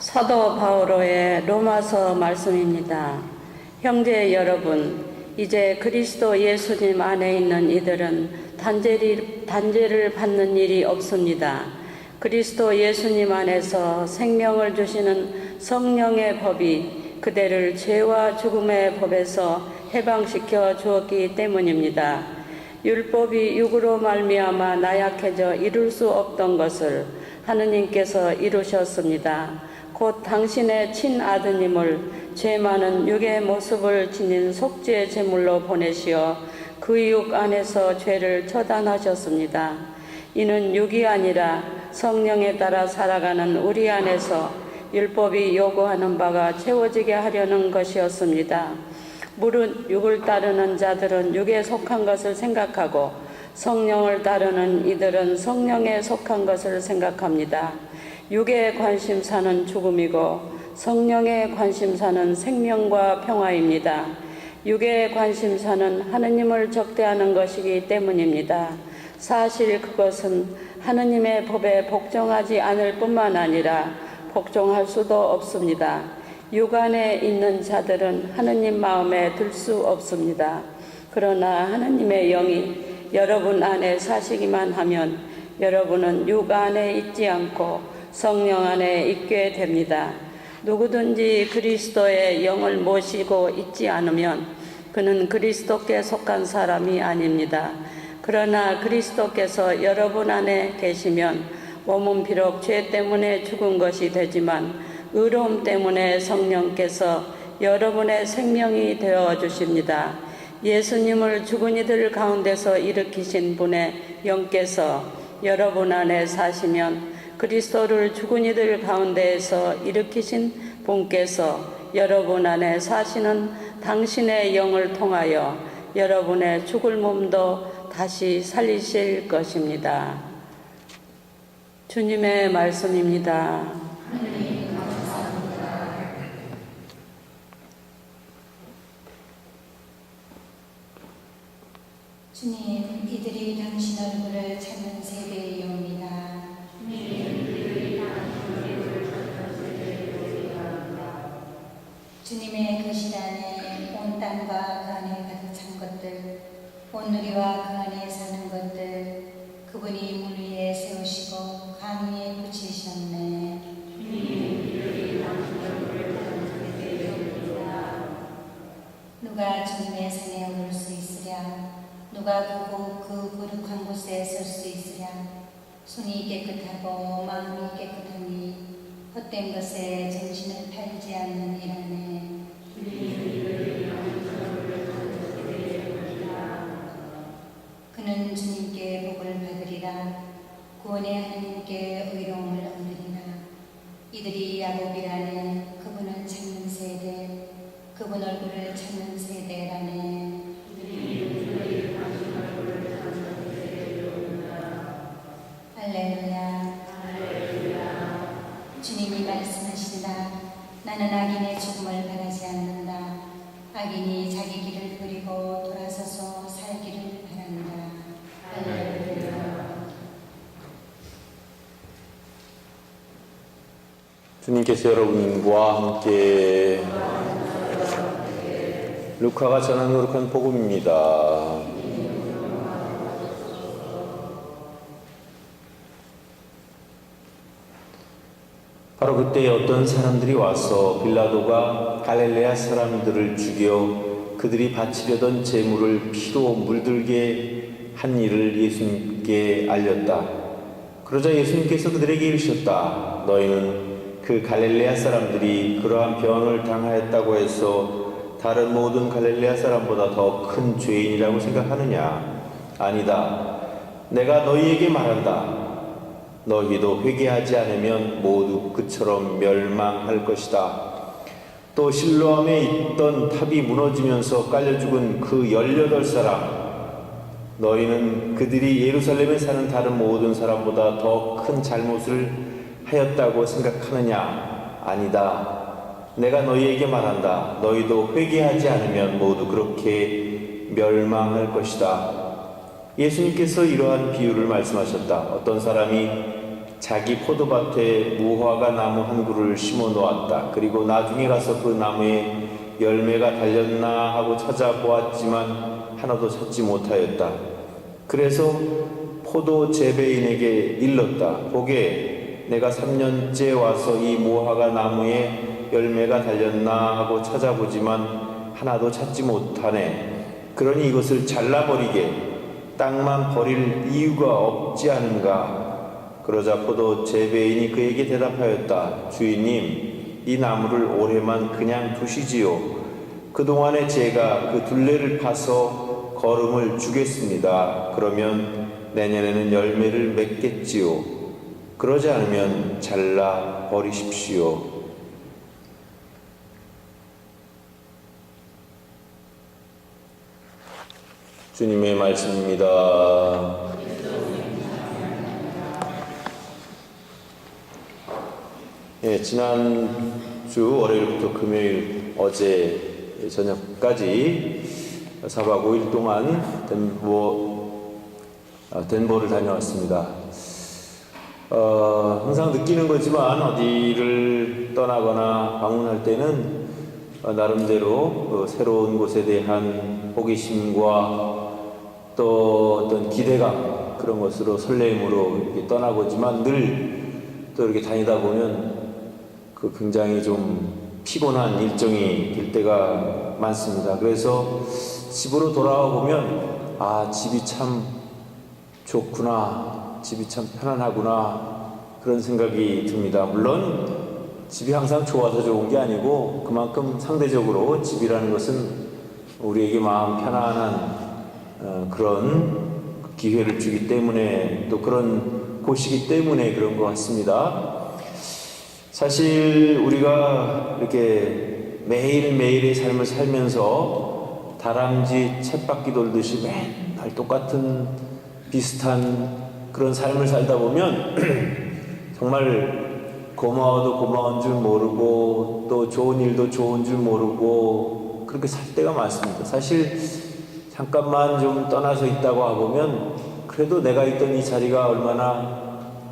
사도 바오로의 로마서 말씀입니다. 형제 여러분, 이제 그리스도 예수님 안에 있는 이들은 단죄를 받는 일이 없습니다. 그리스도 예수님 안에서 생명을 주시는 성령의 법이 그대를 죄와 죽음의 법에서 해방시켜 주었기 때문입니다. 율법이 육으로 말미암아 나약해져 이룰 수 없던 것을 하느님께서 이루셨습니다. 곧 당신의 친아드님을 죄 많은 육의 모습을 지닌 속죄 제물로 보내시어 그 육 안에서 죄를 처단하셨습니다. 이는 육이 아니라 성령에 따라 살아가는 우리 안에서 율법이 요구하는 바가 채워지게 하려는 것이었습니다. 무릇 육을 따르는 자들은 육에 속한 것을 생각하고 성령을 따르는 이들은 성령에 속한 것을 생각합니다. 육의 관심사는 죽음이고 성령의 관심사는 생명과 평화입니다. 육의 관심사는 하느님을 적대하는 것이기 때문입니다. 사실 그것은 하느님의 법에 복종하지 않을 뿐만 아니라 복종할 수도 없습니다. 육 안에 있는 자들은 하느님 마음에 들 수 없습니다. 그러나 하느님의 영이 여러분 안에 사시기만 하면 여러분은 육 안에 있지 않고 성령 안에 있게 됩니다. 누구든지 그리스도의 영을 모시고 있지 않으면 그는 그리스도께 속한 사람이 아닙니다. 그러나 그리스도께서 여러분 안에 계시면 몸은 비록 죄 때문에 죽은 것이 되지만 의로움 때문에 성령께서 여러분의 생명이 되어 주십니다. 예수님을 죽은 이들 가운데서 일으키신 분의 영께서 여러분 안에 사시면 그리스도를 죽은 이들 가운데에서 일으키신 분께서 여러분 안에 사시는 당신의 영을 통하여 여러분의 죽을 몸도 다시 살리실 것입니다. 주님의 말씀입니다. 주님, 이들이 당신 얼굴을 찾는 세대이옵니다. 주님의 거실 안에 온 땅과 그 안에 가득 찬 것들, 온 누리와 그 안에 사는 것들, 그분이 물 위에 세우시고 강 위에 붙이셨네. 누가 주님의 산에 오를 수 있으랴? 누가 그 거룩한 곳에 설 수 있으랴? 손이 깨끗하고 마음이 깨끗하니 헛된 것에 정신을 팔지 않는 이라네. 그는 주님께 복을 받으리라. 구원의 하나님께 의로움을 얻으리라. 이들이 야곱이라네. 그분을 찾는 세대, 그분 얼굴을 찾는 세대라네. 할렐루야. 주님이 말씀하시리라. 나는 악인의 죽음을 바라지 않는다. 악인이 자기 길을 버리고 돌아서서 살기를 바란다. 할렐루야. 주님께서 여러분과 함께 루카가 전한 거룩한 복음입니다. 바로 그때 어떤 사람들이 와서 빌라도가 갈릴레아 사람들을 죽여 그들이 바치려던 제물을 피로 물들게 한 일을 예수님께 알렸다. 그러자 예수님께서 그들에게 이르셨다. 너희는 그 갈릴레아 사람들이 그러한 변을 당하였다고 해서 다른 모든 갈릴레아 사람보다 더 큰 죄인이라고 생각하느냐? 아니다. 내가 너희에게 말한다. 너희도 회개하지 않으면 모두 그처럼 멸망할 것이다. 또 실로암에 있던 탑이 무너지면서 깔려 죽은 그 18사람, 너희는 그들이 예루살렘에 사는 다른 모든 사람보다 더 큰 잘못을 하였다고 생각하느냐? 아니다. 내가 너희에게 말한다. 너희도 회개하지 않으면 모두 그렇게 멸망할 것이다. 예수님께서 이러한 비유를 말씀하셨다. 어떤 사람이 자기 포도밭에 무화과 나무 한 그루를 심어 놓았다. 그리고 나중에 가서 그 나무에 열매가 달렸나 하고 찾아보았지만 하나도 찾지 못하였다. 그래서 포도 재배인에게 일렀다. 보게, 내가 3년째 와서 이 무화과 나무에 열매가 달렸나 하고 찾아보지만 하나도 찾지 못하네. 그러니 이것을 잘라버리게, 땅만 버릴 이유가 없지 않은가. 그러자 포도 재배인이 그에게 대답하였다. 주인님, 이 나무를 올해만 그냥 두시지요. 그동안에 제가 그 둘레를 파서 거름을 주겠습니다. 그러면 내년에는 열매를 맺겠지요. 그러지 않으면 잘라 버리십시오. 주님의 말씀입니다. 예, 지난주 월요일부터 금요일 어제 저녁까지 4박 5일 동안 덴버를 다녀왔습니다. 항상 느끼는 거지만 어디를 떠나거나 방문할 때는 나름대로 새로운 곳에 대한 호기심과 또 어떤 기대감, 그런 것으로 설레임으로 이렇게 떠나보지만 늘 또 이렇게 다니다 보면 굉장히 좀 피곤한 일정이 될 때가 많습니다. 그래서 집으로 돌아와 보면 집이 참 좋구나, 집이 참 편안하구나, 그런 생각이 듭니다. 물론 집이 항상 좋아서 좋은 게 아니고 그만큼 상대적으로 집이라는 것은 우리에게 마음 편안한 그런 기회를 주기 때문에, 또 그런 곳이기 때문에 그런 것 같습니다. 사실 우리가 이렇게 매일매일의 삶을 살면서 다람쥐 쳇바퀴 돌듯이 맨날 똑같은 비슷한 그런 삶을 살다 보면 정말 고마워도 고마운 줄 모르고 또 좋은 일도 좋은 줄 모르고 그렇게 살 때가 많습니다. 사실 잠깐만 좀 떠나서 있다고 와보면 그래도 내가 있던 이 자리가 얼마나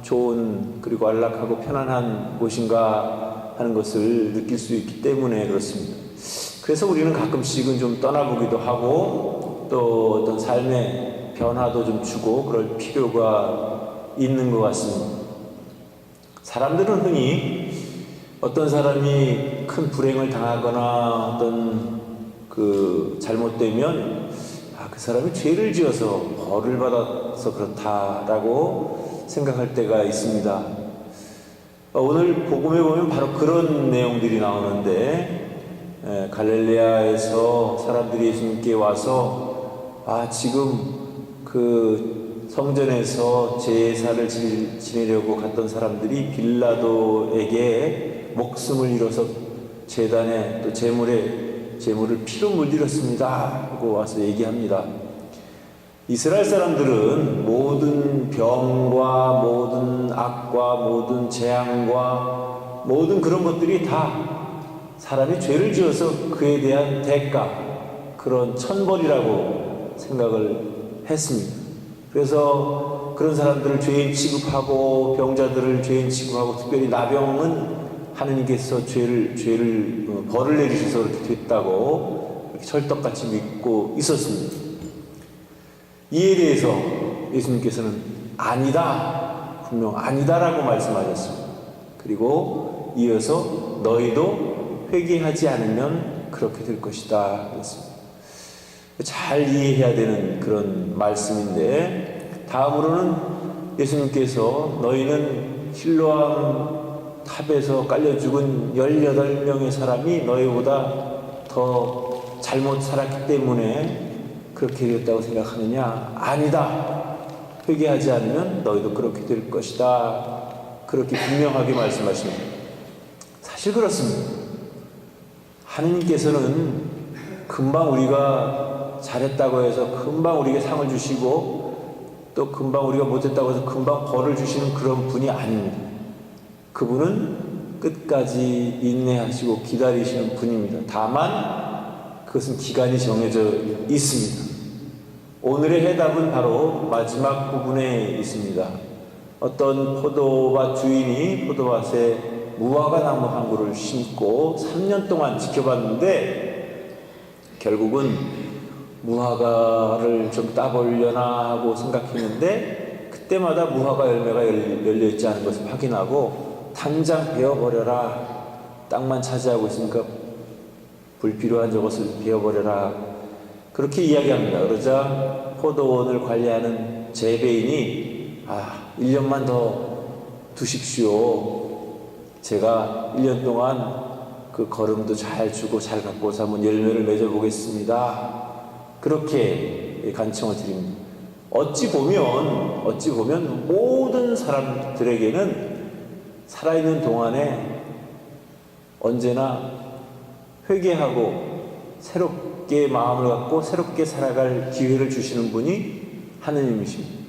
좋은, 그리고 안락하고 편안한 곳인가 하는 것을 느낄 수 있기 때문에 그렇습니다. 그래서 우리는 가끔씩은 좀 떠나보기도 하고 또 어떤 삶의 변화도 좀 주고 그럴 필요가 있는 것 같습니다. 사람들은 흔히 어떤 사람이 큰 불행을 당하거나 어떤 잘못되면 그 사람이 죄를 지어서 벌을 받아서 그렇다라고 생각할 때가 있습니다. 오늘 복음에 보면 바로 그런 내용들이 나오는데, 갈릴레아에서 사람들이 예수님께 와서 지금 성전에서 제사를 지내려고 갔던 사람들이 빌라도에게 목숨을 잃어서 제단에 또 제물을 피로 물들였습니다 하고 와서 얘기합니다. 이스라엘 사람들은 모든 병과 모든 악과 모든 재앙과 모든 그런 것들이 다 사람이 죄를 지어서 그에 대한 대가, 그런 천벌이라고 생각을 했습니다. 그래서 그런 사람들을 죄인 취급하고 병자들을 죄인 취급하고, 특별히 나병은 하느님께서 벌을 내리셔서 그렇게 됐다고 이렇게 철떡같이 믿고 있었습니다. 이에 대해서 예수님께서는 아니다, 분명 아니다라고 말씀하셨습니다. 그리고 이어서 너희도 회개하지 않으면 그렇게 될 것이다 그랬습니다. 잘 이해해야 되는 그런 말씀인데, 다음으로는 예수님께서 너희는 실로암 탑에서 깔려 죽은 18명의 사람이 너희보다 더 잘못 살았기 때문에 그렇게 되었다고 생각하느냐? 아니다. 회개하지 않으면 너희도 그렇게 될 것이다. 그렇게 분명하게 말씀하십니다. 사실 그렇습니다. 하느님께서는 금방 우리가 잘했다고 해서 금방 우리에게 상을 주시고 또 금방 우리가 못했다고 해서 금방 벌을 주시는 그런 분이 아닙니다. 그분은 끝까지 인내하시고 기다리시는 분입니다. 다만 그것은 기간이 정해져 있습니다. 오늘의 해답은 바로 마지막 부분에 있습니다. 어떤 포도밭 주인이 포도밭에 무화과 나무 한 그루를 심고 3년 동안 지켜봤는데 결국은 무화과를 좀 따보려나 하고 생각했는데 그때마다 무화과 열매가 열려있지 않은 것을 확인하고 당장 베어버려라. 땅만 차지하고 있으니까 불필요한 저것을 베어버려라. 그렇게 이야기합니다. 그러자 포도원을 관리하는 재배인이 1년만 더 두십시오. 제가 1년 동안 그 거름도 잘 주고 잘 갖고 한번 열매를 맺어보겠습니다. 그렇게 간청을 드립니다. 어찌 보면 모든 사람들에게는 살아있는 동안에 언제나 회개하고 새롭게 마음을 갖고 새롭게 살아갈 기회를 주시는 분이 하느님이십니다.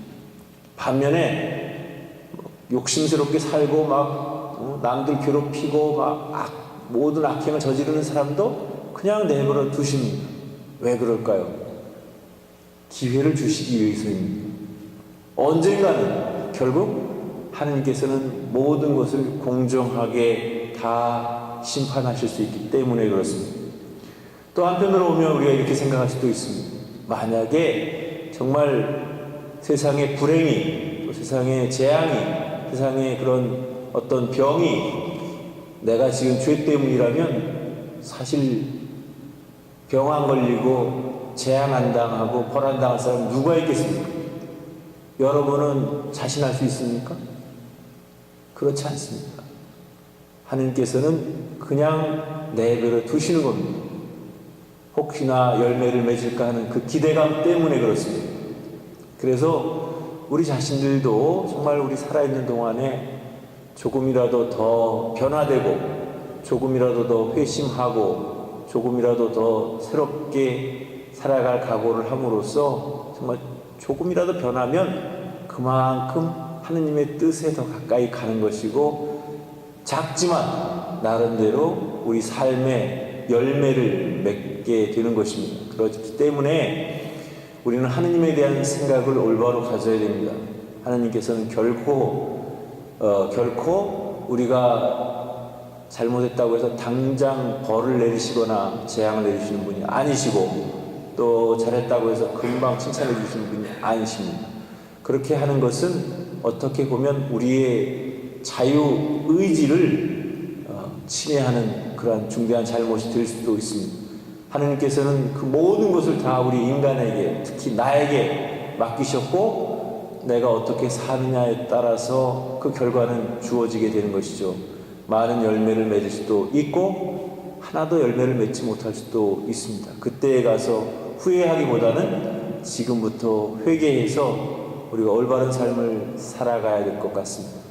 반면에 욕심스럽게 살고 남들 괴롭히고 모든 악행을 저지르는 사람도 그냥 내버려 두십니다. 왜 그럴까요? 기회를 주시기 위해서입니다. 언젠가는 결국 하느님께서는 모든 것을 공정하게 다 심판하실 수 있기 때문에 그렇습니다. 또 한편으로 보면 우리가 이렇게 생각할 수도 있습니다. 만약에 정말 세상의 불행이, 또 세상의 재앙이, 세상의 그런 어떤 병이 내가 지금 죄 때문이라면 사실 병 안 걸리고 재앙 안 당하고 벌 안 당할 사람 누가 있겠습니까? 여러분은 자신할 수 있습니까? 그렇지 않습니다. 하느님께서는 그냥 내버려 두시는 겁니다. 혹시나 열매를 맺을까 하는 그 기대감 때문에 그렇습니다. 그래서 우리 자신들도 정말 우리 살아있는 동안에 조금이라도 더 변화되고 조금이라도 더 회심하고 조금이라도 더 새롭게 살아갈 각오를 함으로써 정말 조금이라도 변하면 그만큼 하느님의 뜻에 더 가까이 가는 것이고 작지만 나름대로 우리 삶의 열매를 맺게 되는 것입니다. 그렇기 때문에 우리는 하느님에 대한 생각을 올바로 가져야 됩니다. 하느님께서는 결코 우리가 잘못했다고 해서 당장 벌을 내리시거나 재앙을 내리시는 분이 아니시고 또 잘했다고 해서 금방 칭찬해 주시는 분이 아니십니다. 그렇게 하는 것은 어떻게 보면 우리의 자유의지를 침해하는 그러한 중대한 잘못이 될 수도 있습니다. 하느님께서는 그 모든 것을 다 우리 인간에게, 특히 나에게 맡기셨고 내가 어떻게 사느냐에 따라서 그 결과는 주어지게 되는 것이죠. 많은 열매를 맺을 수도 있고 하나도 열매를 맺지 못할 수도 있습니다. 그때에 가서 후회하기보다는 지금부터 회개해서 우리가 올바른 삶을 살아가야 될 것 같습니다.